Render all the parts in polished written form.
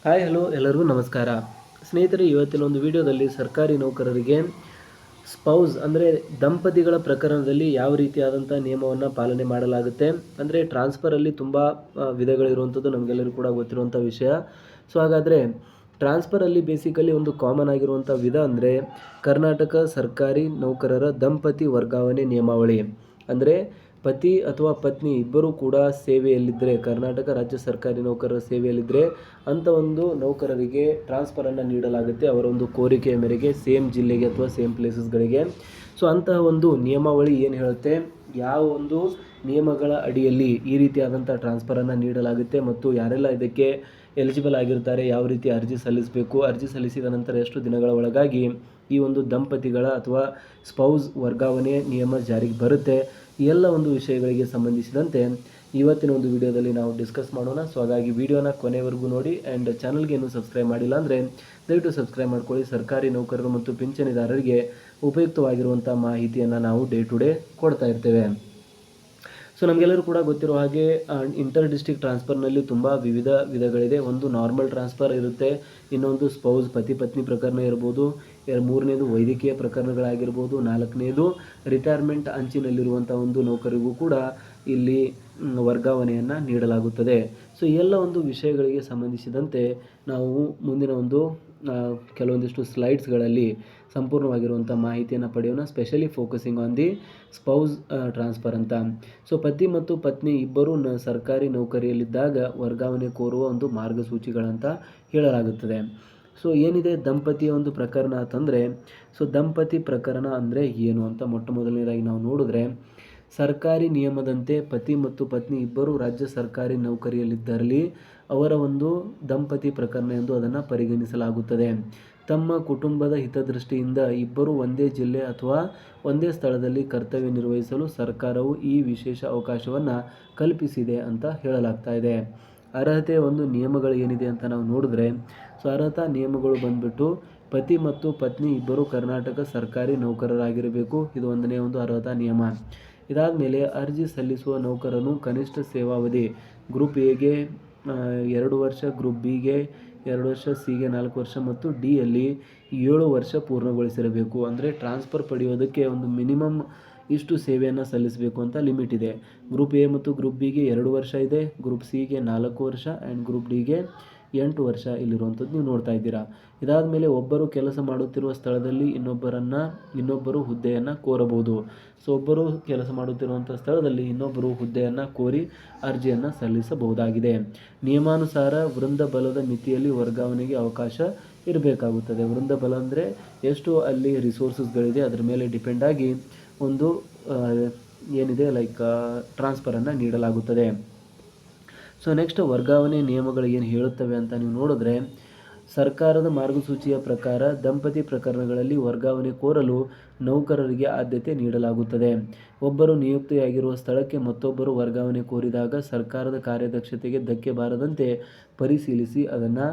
Hi hello ಎಲ್ಲರಿಗೂ ನಮಸ್ಕಾರ. ಸ್ನೇಹಿತರೆ, ಇವತ್ತಿನ ಒಂದು ವಿಡಿಯೋದಲ್ಲಿ ಸರ್ಕಾರಿ ನೌಕರರಿಗೆ ಸ್ಪೌಸ್ ಅಂದರೆ ದಂಪತಿಗಳ ಪ್ರಕರಣದಲ್ಲಿ ಯಾವ ರೀತಿಯಾದಂಥ ನಿಯಮವನ್ನು ಪಾಲನೆ ಮಾಡಲಾಗುತ್ತೆ, ಅಂದರೆ ಟ್ರಾನ್ಸ್ಫರಲ್ಲಿ ತುಂಬ ವಿಧಗಳಿರುವಂಥದ್ದು ನಮಗೆಲ್ಲರಿಗೂ ಕೂಡ ಗೊತ್ತಿರುವಂಥ ವಿಷಯ. ಸೊ ಹಾಗಾದರೆ ಟ್ರಾನ್ಸ್ಫರಲ್ಲಿ ಬೇಸಿಕಲಿ ಒಂದು ಕಾಮನ್ ಆಗಿರುವಂಥ ವಿಧ ಅಂದರೆ ಕರ್ನಾಟಕ ಸರ್ಕಾರಿ ನೌಕರರ ದಂಪತಿ ವರ್ಗಾವಣೆ ನಿಯಮಾವಳಿ. ಅಂದರೆ ಪತಿ ಅಥವಾ ಪತ್ನಿ ಇಬ್ಬರೂ ಕೂಡ ಸೇವೆಯಲ್ಲಿದ್ದರೆ, ಕರ್ನಾಟಕ ರಾಜ್ಯ ಸರ್ಕಾರಿ ನೌಕರರ ಸೇವೆಯಲ್ಲಿದ್ದರೆ ಅಂಥ ಒಂದು ನೌಕರರಿಗೆ ಟ್ರಾನ್ಸ್ಫರನ್ನು ನೀಡಲಾಗುತ್ತೆ ಅವರ ಒಂದು ಕೋರಿಕೆಯ ಮೇರೆಗೆ ಸೇಮ್ ಜಿಲ್ಲೆಗೆ ಅಥವಾ ಸೇಮ್ ಪ್ಲೇಸಸ್ಗಳಿಗೆ. ಸೊ ಅಂತಹ ಒಂದು ನಿಯಮಾವಳಿ ಏನು ಹೇಳುತ್ತೆ, ಯಾವ ಒಂದು ನಿಯಮಗಳ ಅಡಿಯಲ್ಲಿ ಈ ರೀತಿಯಾದಂಥ ಟ್ರಾನ್ಸ್ಫರನ್ನು ನೀಡಲಾಗುತ್ತೆ ಮತ್ತು ಯಾರೆಲ್ಲ ಇದಕ್ಕೆ ಎಲಿಜಿಬಲ್ ಆಗಿರ್ತಾರೆ, ಯಾವ ರೀತಿ ಅರ್ಜಿ ಸಲ್ಲಿಸಬೇಕು, ಅರ್ಜಿ ಸಲ್ಲಿಸಿದ ನಂತರ ಎಷ್ಟು ದಿನಗಳ ಒಳಗಾಗಿ ಈ ಒಂದು ದಂಪತಿಗಳ ಅಥವಾ ಸ್ಪೌಸ್ ವರ್ಗಾವಣೆ ನಿಯಮ ಜಾರಿಗೆ ಬರುತ್ತೆ, ಈ ಎಲ್ಲ ಒಂದು ವಿಷಯಗಳಿಗೆ ಸಂಬಂಧಿಸಿದಂತೆ ಇವತ್ತಿನ ಒಂದು ವಿಡಿಯೋದಲ್ಲಿ ನಾವು ಡಿಸ್ಕಸ್ ಮಾಡೋಣ. ಸೊ ಹಾಗಾಗಿ ವಿಡಿಯೋನ ಕೊನೆವರೆಗೂ ನೋಡಿ. ಆ್ಯಂಡ್ ಚಾನಲ್ಗೆ ಇನ್ನೂ ಸಬ್ಸ್ಕ್ರೈಬ್ ಮಾಡಿಲ್ಲ ಅಂದರೆ ದಯವಿಟ್ಟು ಸಬ್ಸ್ಕ್ರೈಬ್ ಮಾಡ್ಕೊಳ್ಳಿ. ಸರ್ಕಾರಿ ನೌಕರರು ಮತ್ತು ಪಿಂಚಣಿದಾರರಿಗೆ ಉಪಯುಕ್ತವಾಗಿರುವಂಥ ಮಾಹಿತಿಯನ್ನು ನಾವು ಡೇ ಟು ಡೇ ಕೊಡ್ತಾ ಇರ್ತೇವೆ. ಸೊ ನಮಗೆಲ್ಲರೂ ಕೂಡ ಗೊತ್ತಿರೋ ಹಾಗೆ ಇಂಟರ್ ಡಿಸ್ಟ್ರಿಕ್ಟ್ ಟ್ರಾನ್ಸ್ಫರ್ನಲ್ಲಿ ತುಂಬ ವಿವಿಧ ವಿಧಗಳಿದೆ. ಒಂದು ನಾರ್ಮಲ್ ಟ್ರಾನ್ಸ್ಫರ್ ಇರುತ್ತೆ, ಇನ್ನೊಂದು ಸ್ಪೌಸ್ ಪತಿ ಪತ್ನಿ ಪ್ರಕರಣ ಇರ್ಬೋದು, ಮೂರನೇದು ವೈದ್ಯಕೀಯ ಪ್ರಕರಣಗಳಾಗಿರ್ಬೋದು, ನಾಲ್ಕನೇದು ರಿಟೈರ್ಮೆಂಟ್ ಅಂಚಿನಲ್ಲಿರುವಂಥ ಒಂದು ನೌಕರಿಗೂ ಕೂಡ ಇಲ್ಲಿ ವರ್ಗಾವಣೆಯನ್ನು ನೀಡಲಾಗುತ್ತದೆ. ಸೊ ಎಲ್ಲ ಒಂದು ವಿಷಯಗಳಿಗೆ ಸಂಬಂಧಿಸಿದಂತೆ ನಾವು ಮುಂದಿನ ಒಂದು ಕೆಲವೊಂದಿಷ್ಟು ಸ್ಲೈಡ್ಸ್ಗಳಲ್ಲಿ ಸಂಪೂರ್ಣವಾಗಿರುವಂಥ ಮಾಹಿತಿಯನ್ನು ಪಡೆಯೋಣ. Specially focusing on the spouse transfer ಅಂತ. ಸೊ ಪತಿ ಮತ್ತು ಪತ್ನಿ ಇಬ್ಬರೂ ಸರ್ಕಾರಿ ನೌಕರಿಯಲ್ಲಿದ್ದಾಗ ವರ್ಗಾವಣೆ ಕೋರುವ ಒಂದು ಮಾರ್ಗಸೂಚಿಗಳಂತ ಹೇಳಲಾಗುತ್ತದೆ. ಸೊ ಏನಿದೆ ದಂಪತಿಯ ಒಂದು ಪ್ರಕರಣ ಅಂತಂದರೆ, ಸೊ ದಂಪತಿ ಪ್ರಕರಣ ಅಂದರೆ ಏನು ಅಂತ ಮೊಟ್ಟ ಮೊದಲನೇದಾಗಿ ನಾವು ನೋಡಿದ್ರೆ, ಸರ್ಕಾರಿ ನಿಯಮದಂತೆ ಪತಿ ಮತ್ತು ಪತ್ನಿ ಇಬ್ಬರೂ ರಾಜ್ಯ ಸರ್ಕಾರಿ ನೌಕರಿಯಲ್ಲಿದ್ದರಲ್ಲಿ ಅವರ ಒಂದು ದಂಪತಿ ಪ್ರಕರಣ ಎಂದು ಅದನ್ನು ಪರಿಗಣಿಸಲಾಗುತ್ತದೆ. ತಮ್ಮ ಕುಟುಂಬದ ಹಿತದೃಷ್ಟಿಯಿಂದ ಇಬ್ಬರು ಒಂದೇ ಜಿಲ್ಲೆ ಅಥವಾ ಒಂದೇ ಸ್ಥಳದಲ್ಲಿ ಕರ್ತವ್ಯ ನಿರ್ವಹಿಸಲು ಸರ್ಕಾರವು ಈ ವಿಶೇಷ ಅವಕಾಶವನ್ನು ಕಲ್ಪಿಸಿದೆ ಅಂತ ಹೇಳಲಾಗ್ತಾ ಇದೆ. ಅರ್ಹತೆ ಒಂದು ನಿಯಮಗಳು ಏನಿದೆ ಅಂತ ನಾವು ನೋಡಿದ್ರೆ, ಸೊ ಅರ್ಹತಾ ನಿಯಮಗಳು ಬಂದ್ಬಿಟ್ಟು ಪತಿ ಮತ್ತು ಪತ್ನಿ ಇಬ್ಬರು ಕರ್ನಾಟಕ ಸರ್ಕಾರಿ ನೌಕರರಾಗಿರಬೇಕು. ಇದು ಒಂದನೇ ಒಂದು ಅರ್ಹತಾ ನಿಯಮ. ಇದಾದ ಮೇಲೆ ಅರ್ಜಿ ಸಲ್ಲಿಸುವ ನೌಕರನು ಕನಿಷ್ಠ ಸೇವಾವಧಿ ಗ್ರೂಪ್ ಎಗೆ 2 ವರ್ಷ, ಗ್ರೂಪ್ ಬಿಗೆ 2 ವರ್ಷ, ಸಿಗೆ 4 ವರ್ಷ ಮತ್ತು ಡಿಯಲ್ಲಿ 7 ವರ್ಷ ಪೂರ್ಣಗೊಳಿಸಿರಬೇಕು. ಅಂದರೆ ಟ್ರಾನ್ಸ್ಫರ್ ಪಡೆಯೋದಕ್ಕೆ ಒಂದು ಮಿನಿಮಮ್ ಇಷ್ಟು ಸೇವೆಯನ್ನು ಸಲ್ಲಿಸಬೇಕು ಅಂತ ಲಿಮಿಟ್ ಇದೆ. ಗ್ರೂಪ್ ಎ ಮತ್ತು ಗ್ರೂಪ್ ಬಿಗೆ 2 ವರ್ಷ ಇದೆ, ಗ್ರೂಪ್ ಸಿಗೆ 4 ವರ್ಷ ಆ್ಯಂಡ್ ಗ್ರೂಪ್ ಡಿಗೆ 8 ವರ್ಷ ಇಲ್ಲಿರುವಂಥದ್ದು ನೀವು ನೋಡ್ತಾ ಇದ್ದೀರಾ. ಇದಾದ ಮೇಲೆ ಒಬ್ಬರು ಕೆಲಸ ಮಾಡುತ್ತಿರುವ ಸ್ಥಳದಲ್ಲಿ ಇನ್ನೊಬ್ಬರು ಹುದ್ದೆಯನ್ನು ಕೋರಬಹುದು. ಸೊ ಒಬ್ಬರು ಕೆಲಸ ಮಾಡುತ್ತಿರುವಂಥ ಸ್ಥಳದಲ್ಲಿ ಇನ್ನೊಬ್ಬರು ಹುದ್ದೆಯನ್ನು ಕೋರಿ ಅರ್ಜಿಯನ್ನು ಸಲ್ಲಿಸಬಹುದಾಗಿದೆ. ನಿಯಮಾನುಸಾರ ವೃಂದ ಬಲದ ಮಿತಿಯಲ್ಲಿ ವರ್ಗಾವಣೆಗೆ ಅವಕಾಶ ಇರಬೇಕಾಗುತ್ತದೆ. ವೃಂದ ಬಲ ಅಂದರೆ ಎಷ್ಟು ಅಲ್ಲಿ ರಿಸೋರ್ಸಸ್ಗಳಿದೆ ಅದರ ಮೇಲೆ ಡಿಪೆಂಡ್ ಆಗಿ ಒಂದು ಏನಿದೆ ಟ್ರಾನ್ಸ್ಫರನ್ನು ನೀಡಲಾಗುತ್ತದೆ. ಸೊ ನೆಕ್ಸ್ಟ್ ವರ್ಗಾವಣೆ ನಿಯಮಗಳು ಏನು ಹೇಳುತ್ತವೆ ಅಂತ ನೀವು ನೋಡಿದ್ರೆ, ಸರ್ಕಾರದ ಮಾರ್ಗಸೂಚಿಯ ಪ್ರಕಾರ ದಂಪತಿ ಪ್ರಕರಣಗಳಲ್ಲಿ ವರ್ಗಾವಣೆ ಕೋರಲು ನೌಕರರಿಗೆ ಆದ್ಯತೆ ನೀಡಲಾಗುತ್ತದೆ. ಒಬ್ಬರು ನಿಯುಕ್ತಿಯಾಗಿರುವ ಸ್ಥಳಕ್ಕೆ ಮತ್ತೊಬ್ಬರು ವರ್ಗಾವಣೆ ಕೋರಿದಾಗ ಸರ್ಕಾರದ ಕಾರ್ಯದಕ್ಷತೆಗೆ ಧಕ್ಕೆ ಬಾರದಂತೆ ಪರಿಶೀಲಿಸಿ ಅದನ್ನು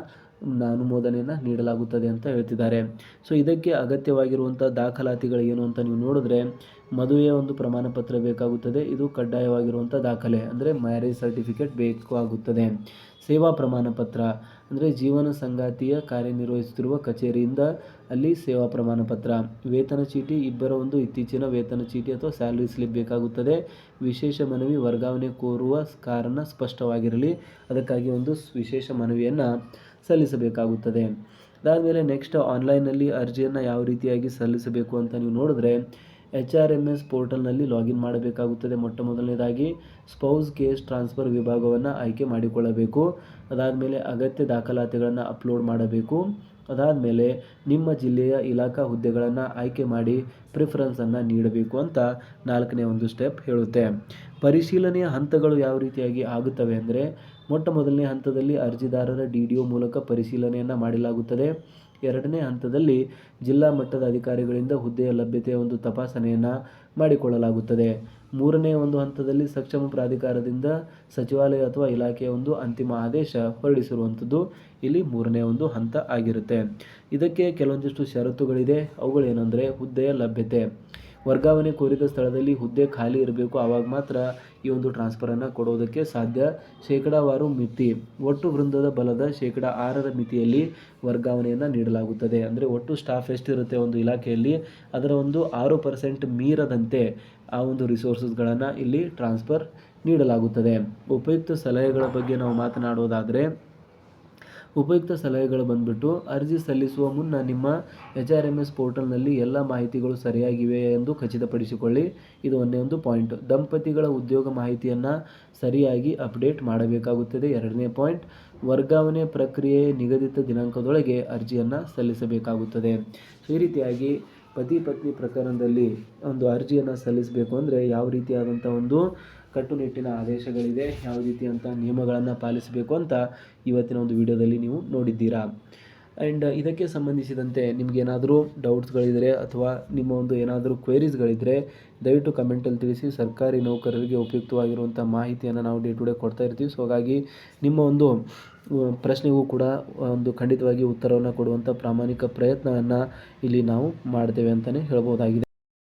ಅನುಮೋದನೆಯನ್ನು ನೀಡಲಾಗುತ್ತದೆ ಅಂತ ಹೇಳ್ತಿದ್ದಾರೆ. ಸೊ ಇದಕ್ಕೆ ಅಗತ್ಯವಾಗಿರುವಂಥ ದಾಖಲಾತಿಗಳು ಏನು ಅಂತ ನೀವು ನೋಡಿದ್ರೆ, ಮದುವೆಯ ಒಂದು ಪ್ರಮಾಣ ಪತ್ರ ಬೇಕಾಗುತ್ತದೆ. ಇದು ಕಡ್ಡಾಯವಾಗಿರುವಂಥ ದಾಖಲೆ, ಅಂದರೆ ಮ್ಯಾರೇಜ್ ಸರ್ಟಿಫಿಕೇಟ್ ಬೇಕಾಗುತ್ತದೆ. ಸೇವಾ ಪ್ರಮಾಣ ಪತ್ರ ಅಂದರೆ ಜೀವನ ಸಂಗಾತಿಯ ಕಾರ್ಯನಿರ್ವಹಿಸುತ್ತಿರುವ ಕಚೇರಿಯಿಂದ ಅಲ್ಲಿ ಸೇವಾ ಪ್ರಮಾಣ ಪತ್ರ. ವೇತನ ಚೀಟಿ, ಇಬ್ಬರ ಒಂದು ಇತ್ತೀಚಿನ ವೇತನ ಚೀಟಿ ಅಥವಾ ಸ್ಯಾಲರಿ ಸ್ಲಿಪ್ ಬೇಕಾಗುತ್ತದೆ. ವಿಶೇಷ ಮನವಿ, ವರ್ಗಾವಣೆ ಕೋರುವ ಕಾರಣ ಸ್ಪಷ್ಟವಾಗಿರಲಿ, ಅದಕ್ಕಾಗಿ ಒಂದು ವಿಶೇಷ ಮನವಿಯನ್ನು ಸಲ್ಲಿಸಬೇಕಾಗುತ್ತದೆ. ಅದಾದಮೇಲೆ ನೆಕ್ಸ್ಟ್ ಆನ್ಲೈನಲ್ಲಿ ಅರ್ಜಿಯನ್ನು ಯಾವ ರೀತಿಯಾಗಿ ಸಲ್ಲಿಸಬೇಕು ಅಂತ ನೀವು ನೋಡಿದ್ರೆ, HRMS ಪೋರ್ಟಲ್ನಲ್ಲಿ ಲಾಗಿನ್ ಮಾಡಬೇಕಾಗುತ್ತದೆ. ಮೊಟ್ಟ ಮೊದಲನೇದಾಗಿ ಸ್ಪೌಸ್ ಕೇಸ್ ಟ್ರಾನ್ಸ್ಫರ್ ವಿಭಾಗವನ್ನು ಆಯ್ಕೆ ಮಾಡಿಕೊಳ್ಳಬೇಕು. ಅದಾದಮೇಲೆ ಅಗತ್ಯ ದಾಖಲಾತಿಗಳನ್ನು ಅಪ್ಲೋಡ್ ಮಾಡಬೇಕು. ಅದಾದಮೇಲೆ ನಿಮ್ಮ ಜಿಲ್ಲೆಯ ಇಲಾಖಾ ಹುದ್ದೆಗಳನ್ನು ಆಯ್ಕೆ ಮಾಡಿ ಪ್ರಿಫರೆನ್ಸನ್ನು ನೀಡಬೇಕು ಅಂತ 4ನೇ ಒಂದು ಸ್ಟೆಪ್ ಹೇಳುತ್ತೆ. ಪರಿಶೀಲನೆಯ ಹಂತಗಳು ಯಾವ ರೀತಿಯಾಗಿ ಆಗುತ್ತವೆ ಅಂದರೆ, ಮೊಟ್ಟ ಮೊದಲನೇ ಹಂತದಲ್ಲಿ ಅರ್ಜಿದಾರರ DDO ಮೂಲಕ ಪರಿಶೀಲನೆಯನ್ನು ಮಾಡಲಾಗುತ್ತದೆ. 2ನೇ ಹಂತದಲ್ಲಿ ಜಿಲ್ಲಾ ಮಟ್ಟದ ಅಧಿಕಾರಿಗಳಿಂದ ಹುದ್ದೆಯ ಲಭ್ಯತೆಯ ಒಂದು ತಪಾಸಣೆಯನ್ನು ಮಾಡಿಕೊಳ್ಳಲಾಗುತ್ತದೆ. 3ನೇ ಒಂದು ಹಂತದಲ್ಲಿ ಸಕ್ಷಮ ಪ್ರಾಧಿಕಾರದಿಂದ ಸಚಿವಾಲಯ ಅಥವಾ ಇಲಾಖೆಯ ಒಂದು ಅಂತಿಮ ಆದೇಶ ಹೊರಡಿಸಿರುವಂಥದ್ದು ಇಲ್ಲಿ 3ನೇ ಒಂದು ಹಂತ ಆಗಿರುತ್ತೆ. ಇದಕ್ಕೆ ಕೆಲವೊಂದಿಷ್ಟು ಷರತ್ತುಗಳಿದೆ. ಅವುಗಳೇನೆಂದರೆ, ಹುದ್ದೆಯ ಲಭ್ಯತೆ. ವರ್ಗಾವಣೆ ಕೋರಿದ ಸ್ಥಳದಲ್ಲಿ ಹುದ್ದೆ ಖಾಲಿ ಇರಬೇಕು, ಆವಾಗ ಮಾತ್ರ ಈ ಒಂದು ಟ್ರಾನ್ಸ್ಫರನ್ನು ಕೊಡೋದಕ್ಕೆ ಸಾಧ್ಯ. ಶೇಕಡಾವಾರು ಮಿತಿ, ಒಟ್ಟು ವೃಂದದ ಬಲದ 6% ಮಿತಿಯಲ್ಲಿ ವರ್ಗಾವಣೆಯನ್ನು ನೀಡಲಾಗುತ್ತದೆ. ಅಂದರೆ ಒಟ್ಟು ಸ್ಟಾಫ್ ಎಷ್ಟಿರುತ್ತೆ ಒಂದು ಇಲಾಖೆಯಲ್ಲಿ ಅದರ ಒಂದು 6% ಮೀರದಂತೆ ಆ ಒಂದು ರಿಸೋರ್ಸಸ್ಗಳನ್ನು ಇಲ್ಲಿ ಟ್ರಾನ್ಸ್ಫರ್ ನೀಡಲಾಗುತ್ತದೆ. ಉಪಯುಕ್ತ ಸಲಹೆಗಳ ಬಗ್ಗೆ ನಾವು ಮಾತನಾಡೋದಾದರೆ, ಉಪಯುಕ್ತ ಸಲಹೆಗಳು ಬಂದ್ಬಿಟ್ಟು ಅರ್ಜಿ ಸಲ್ಲಿಸುವ ಮುನ್ನ ನಿಮ್ಮ HRMS ಪೋರ್ಟಲ್ನಲ್ಲಿ ಎಲ್ಲ ಮಾಹಿತಿಗಳು ಸರಿಯಾಗಿವೆ ಎಂದು ಖಚಿತಪಡಿಸಿಕೊಳ್ಳಿ. ಇದು ಒಂದೇ ಒಂದು ಪಾಯಿಂಟ್. ದಂಪತಿಗಳ ಉದ್ಯೋಗ ಮಾಹಿತಿಯನ್ನು ಸರಿಯಾಗಿ ಅಪ್ಡೇಟ್ ಮಾಡಬೇಕಾಗುತ್ತದೆ. 2ನೇ ಪಾಯಿಂಟ್, ವರ್ಗಾವಣೆ ಪ್ರಕ್ರಿಯೆ ನಿಗದಿತ ದಿನಾಂಕದೊಳಗೆ ಅರ್ಜಿಯನ್ನು ಸಲ್ಲಿಸಬೇಕಾಗುತ್ತದೆ. ಸೊ ಈ ರೀತಿಯಾಗಿ ಪತಿ ಪತ್ನಿ ಪ್ರಕರಣದಲ್ಲಿ ಒಂದು ಅರ್ಜಿಯನ್ನು ಸಲ್ಲಿಸಬೇಕು ಅಂದರೆ ಯಾವ ರೀತಿಯಾದಂಥ ಒಂದು ಕಟ್ಟುನಿಟ್ಟಿನ ಆದೇಶಗಳಿದೆ, ಯಾವ ರೀತಿಯಂಥ ನಿಯಮಗಳನ್ನು ಪಾಲಿಸಬೇಕು ಅಂತ ಇವತ್ತಿನ ಒಂದು ವಿಡಿಯೋದಲ್ಲಿ ನೀವು ನೋಡಿದ್ದೀರಾ. ಆ್ಯಂಡ್ ಇದಕ್ಕೆ ಸಂಬಂಧಿಸಿದಂತೆ ನಿಮಗೇನಾದರೂ ಡೌಟ್ಸ್ಗಳಿದ್ದರೆ ಅಥವಾ ನಿಮ್ಮ ಒಂದು ಏನಾದರೂ ಕ್ವೇರೀಸ್ಗಳಿದ್ದರೆ ದಯವಿಟ್ಟು ಕಮೆಂಟಲ್ಲಿ ತಿಳಿಸಿ. ಸರ್ಕಾರಿ ನೌಕರರಿಗೆ ಉಪಯುಕ್ತವಾಗಿರುವಂಥ ಮಾಹಿತಿಯನ್ನು ನಾವು ಡೇ ಟು ಡೇ ಕೊಡ್ತಾ ಇರ್ತೀವಿ. ಸೊ ಹಾಗಾಗಿ ನಿಮ್ಮ ಒಂದು ಪ್ರಶ್ನೆಗೂ ಕೂಡ ಒಂದು ಖಂಡಿತವಾಗಿ ಉತ್ತರವನ್ನು ಕೊಡುವಂಥ ಪ್ರಾಮಾಣಿಕ ಪ್ರಯತ್ನವನ್ನು ಇಲ್ಲಿ ನಾವು ಮಾಡ್ತೇವೆ ಅಂತಲೇ ಹೇಳ್ಬೋದಾಗಿದೆ.